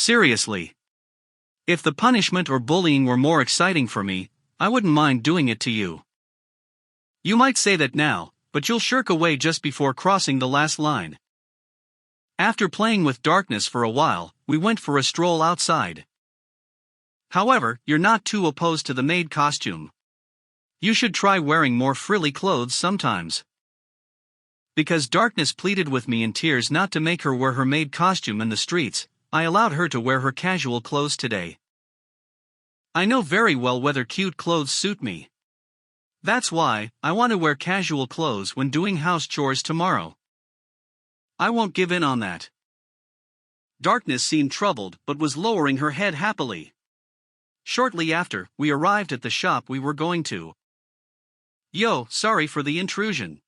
Seriously. If the punishment or bullying were more exciting for me, I wouldn't mind doing it to you. You might say that now, but you'll shirk away just before crossing the last line. After playing with darkness for a while, we went for a stroll outside. However, you're not too opposed to the maid costume. You should try wearing more frilly clothes sometimes. Because darkness pleaded with me in tears not to make her wear her maid costume in the streets, I allowed her to wear her casual clothes today. I know very well whether cute clothes suit me. That's why I want to wear casual clothes when doing house chores tomorrow. I won't give in on that. Darkness seemed troubled but was lowering her head happily. Shortly after, we arrived at the shop we were going to. Yo, sorry for the intrusion.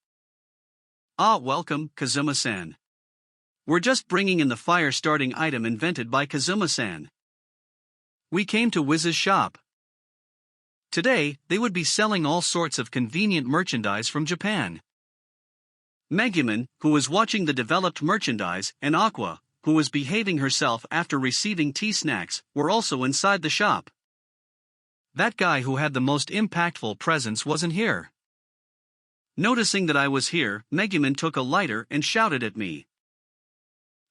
Ah, welcome, Kazuma-san. We're just bringing in the fire-starting item invented by Kazuma-san. We came to Wiz's shop. Today, they would be selling all sorts of convenient merchandise from Japan. Megumin, who was watching the developed merchandise, and Aqua, who was behaving herself after receiving tea snacks, were also inside the shop. That guy who had the most impactful presence wasn't here. Noticing that I was here, Megumin took a lighter and shouted at me.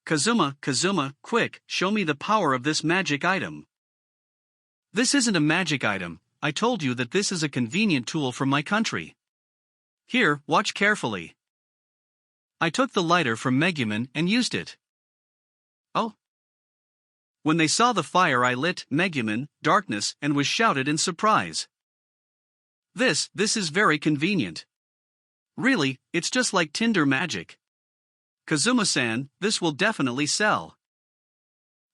Kazuma, quick, show me the power of this magic item. This isn't a magic item, I told you that this is a convenient tool from my country. Here, watch carefully. I took the lighter from Megumin and used it. Oh. When they saw the fire I lit, Megumin, darkness, and was shouted in surprise. This is very convenient. Really, it's just like Tinder magic. Kazuma-san, this will definitely sell.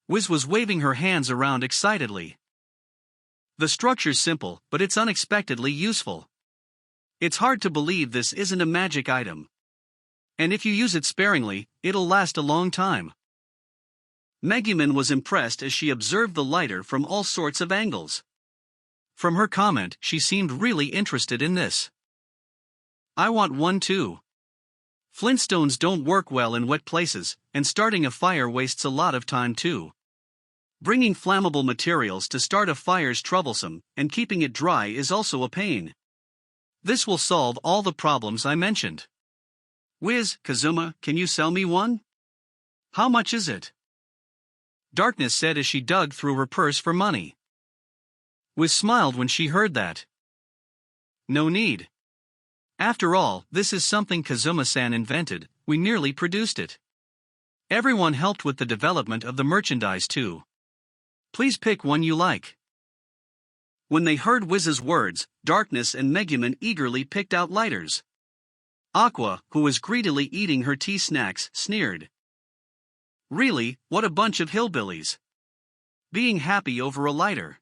Wiz was waving her hands around excitedly. The structure's simple, but it's unexpectedly useful. It's hard to believe this isn't a magic item. And if you use it sparingly, it'll last a long time. Megumin was impressed as she observed the lighter from all sorts of angles. From her comment, she seemed really interested in this. I want one too. Flintstones don't work well in wet places, and starting a fire wastes a lot of time too. Bringing flammable materials to start a fire's troublesome, and keeping it dry is also a pain. This will solve all the problems I mentioned. Wiz, Kazuma, can you sell me one? How much is it? Darkness said as she dug through her purse for money. Wiz smiled when she heard that. No need. After all, this is something Kazuma-san invented, we nearly produced it. Everyone helped with the development of the merchandise too. Please pick one you like. When they heard Wiz's words, Darkness and Megumin eagerly picked out lighters. Aqua, who was greedily eating her tea snacks, sneered. Really, what a bunch of hillbillies. Being happy over a lighter.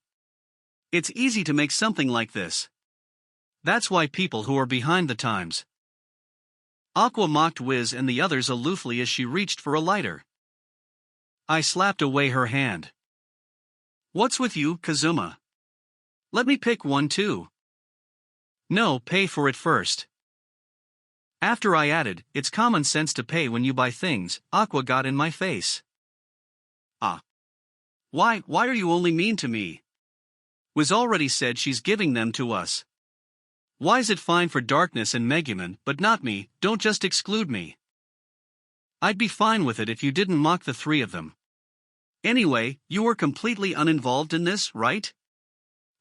It's easy to make something like this. That's why people who are behind the times. Aqua mocked Wiz and the others aloofly as she reached for a lighter. I slapped away her hand. What's with you, Kazuma? Let me pick one too. No, pay for it first. After I added, it's common sense to pay when you buy things, Aqua got in my face. Ah. Why are you only mean to me? Wiz already said she's giving them to us. Why's it fine for Darkness and Megumin, but not me? Don't just exclude me. I'd be fine with it if you didn't mock the three of them. Anyway, you were completely uninvolved in this, right?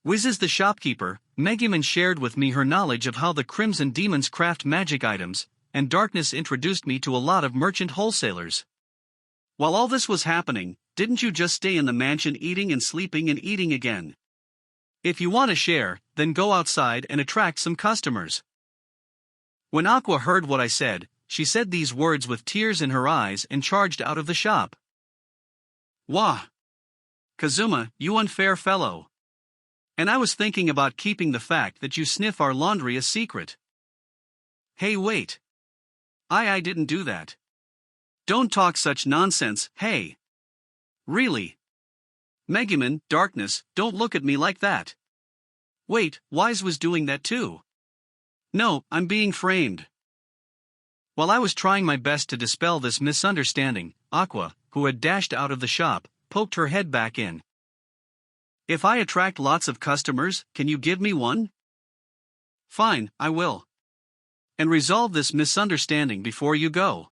Wiz is the shopkeeper. Megumin shared with me her knowledge of how the Crimson Demons craft magic items, and Darkness introduced me to a lot of merchant wholesalers. While all this was happening, didn't you just stay in the mansion eating and sleeping and eating again? If you want to share, then go outside and attract some customers. When Aqua heard what I said, she said these words with tears in her eyes and charged out of the shop. Wah! Kazuma, you unfair fellow. And I was thinking about keeping the fact that you sniff our laundry a secret. Hey, wait. I didn't do that. Don't talk such nonsense, hey. Really. Megumin, Darkness, don't look at me like that. Wait, Wise was doing that too. No, I'm being framed. While I was trying my best to dispel this misunderstanding, Aqua, who had dashed out of the shop, poked her head back in. If I attract lots of customers, can you give me one? Fine, I will. And resolve this misunderstanding before you go.